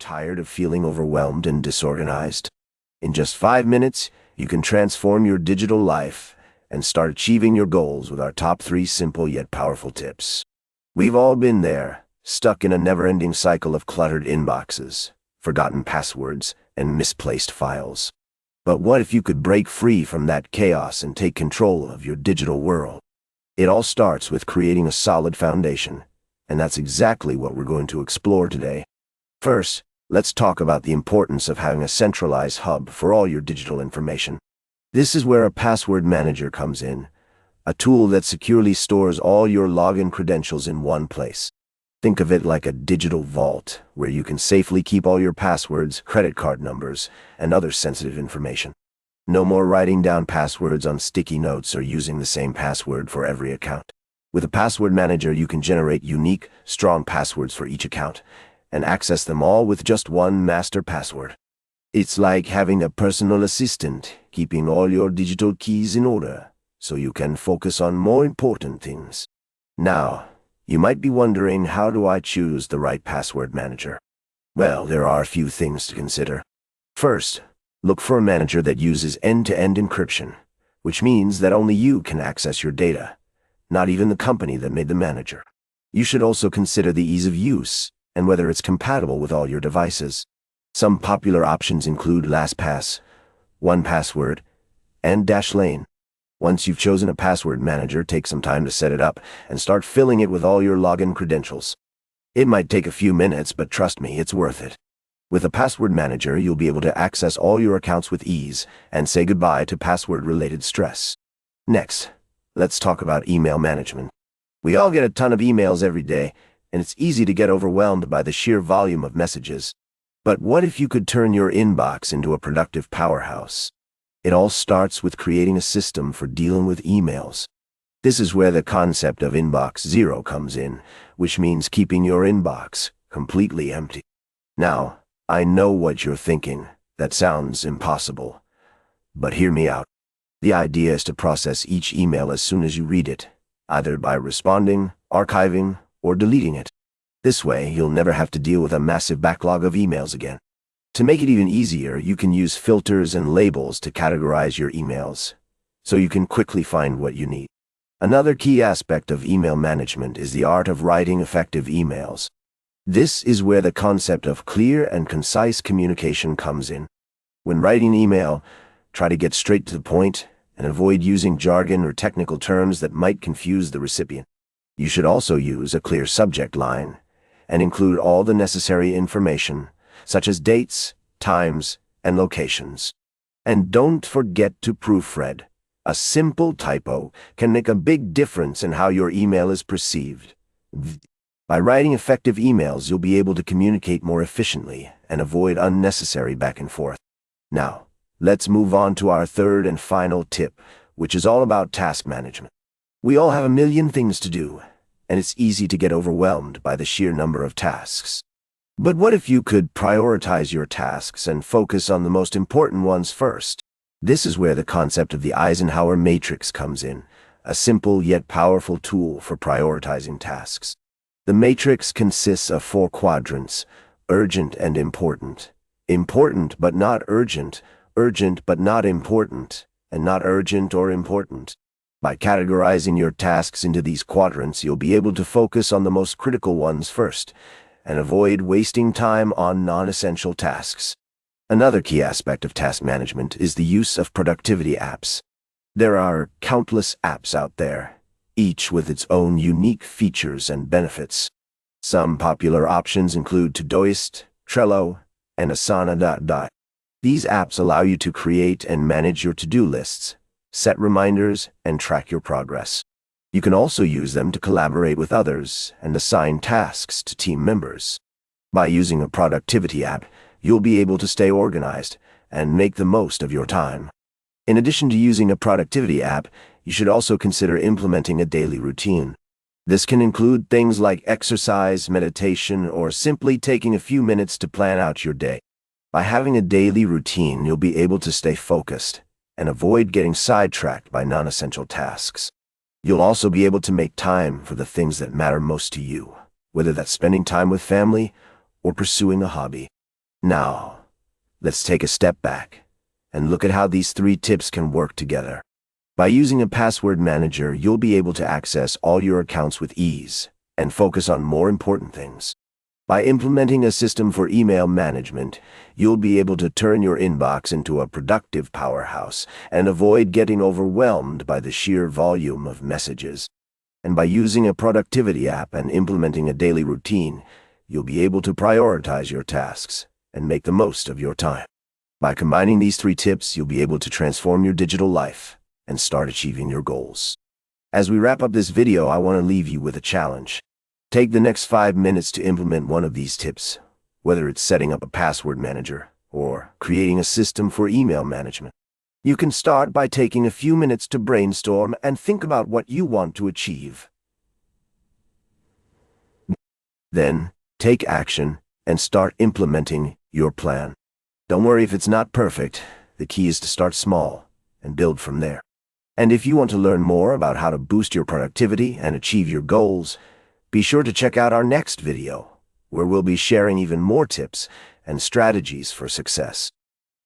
Tired of feeling overwhelmed and disorganized? In just 5 minutes, you can transform your digital life and start achieving your goals with our top 3 simple yet powerful tips. We've all been there, stuck in a never-ending cycle of cluttered inboxes, forgotten passwords, and misplaced files. But what if you could break free from that chaos and take control of your digital world? It all starts with creating a solid foundation, and that's exactly what we're going to explore today. First, let's talk about the importance of having a centralized hub for all your digital information. This is where a password manager comes in, a tool that securely stores all your login credentials in one place. Think of it like a digital vault, where you can safely keep all your passwords, credit card numbers, and other sensitive information. No more writing down passwords on sticky notes or using the same password for every account. With a password manager, you can generate unique, strong passwords for each account and access them all with just one master password. It's like having a personal assistant, keeping all your digital keys in order, so you can focus on more important things. Now, you might be wondering, how do I choose the right password manager? Well, there are a few things to consider. First, look for a manager that uses end-to-end encryption, which means that only you can access your data, not even the company that made the manager. You should also consider the ease of use and whether it's compatible with all your devices. Some popular options include LastPass, 1Password, and Dashlane. Once you've chosen a password manager, take some time to set it up and start filling it with all your login credentials. It might take a few minutes, but trust me, it's worth it. With a password manager, you'll be able to access all your accounts with ease and say goodbye to password-related stress. Next, let's talk about email management. We all get a ton of emails every day, and it's easy to get overwhelmed by the sheer volume of messages. But what if you could turn your inbox into a productive powerhouse? It all starts with creating a system for dealing with emails. This is where the concept of Inbox Zero comes in, which means keeping your inbox completely empty. Now, I know what you're thinking. That sounds impossible. But hear me out. The idea is to process each email as soon as you read it, either by responding, archiving, or deleting it. This way, you'll never have to deal with a massive backlog of emails again. To make it even easier, you can use filters and labels to categorize your emails, so you can quickly find what you need. Another key aspect of email management is the art of writing effective emails. This is where the concept of clear and concise communication comes in. When writing email, try to get straight to the point and avoid using jargon or technical terms that might confuse the recipient. You should also use a clear subject line and include all the necessary information, such as dates, times, and locations. And don't forget to proofread. A simple typo can make a big difference in how your email is perceived. By writing effective emails, you'll be able to communicate more efficiently and avoid unnecessary back and forth. Now, let's move on to our third and final tip, which is all about task management. We all have a million things to do, and it's easy to get overwhelmed by the sheer number of tasks. But what if you could prioritize your tasks and focus on the most important ones first? This is where the concept of the Eisenhower Matrix comes in, a simple yet powerful tool for prioritizing tasks. The matrix consists of 4 quadrants: urgent and important, important but not urgent, urgent but not important, and not urgent or important. By categorizing your tasks into these quadrants, you'll be able to focus on the most critical ones first, and avoid wasting time on non-essential tasks. Another key aspect of task management is the use of productivity apps. There are countless apps out there, each with its own unique features and benefits. Some popular options include Todoist, Trello, and Asana. These apps allow you to create and manage your to-do lists, set reminders, and track your progress. You can also use them to collaborate with others and assign tasks to team members. By using a productivity app, you'll be able to stay organized and make the most of your time. In addition to using a productivity app, you should also consider implementing a daily routine. This can include things like exercise, meditation, or simply taking a few minutes to plan out your day. By having a daily routine, you'll be able to stay focused and avoid getting sidetracked by non-essential tasks. You'll also be able to make time for the things that matter most to you, whether that's spending time with family or pursuing a hobby. Now, let's take a step back and look at how these 3 tips can work together. By using a password manager, you'll be able to access all your accounts with ease and focus on more important things. By implementing a system for email management, you'll be able to turn your inbox into a productive powerhouse and avoid getting overwhelmed by the sheer volume of messages. And by using a productivity app and implementing a daily routine, you'll be able to prioritize your tasks and make the most of your time. By combining these 3 tips, you'll be able to transform your digital life and start achieving your goals. As we wrap up this video, I want to leave you with a challenge. Take the next 5 minutes to implement one of these tips, whether it's setting up a password manager or creating a system for email management. You can start by taking a few minutes to brainstorm and think about what you want to achieve. Then, take action and start implementing your plan. Don't worry if it's not perfect. The key is to start small and build from there. And if you want to learn more about how to boost your productivity and achieve your goals, be sure to check out our next video, where we'll be sharing even more tips and strategies for success.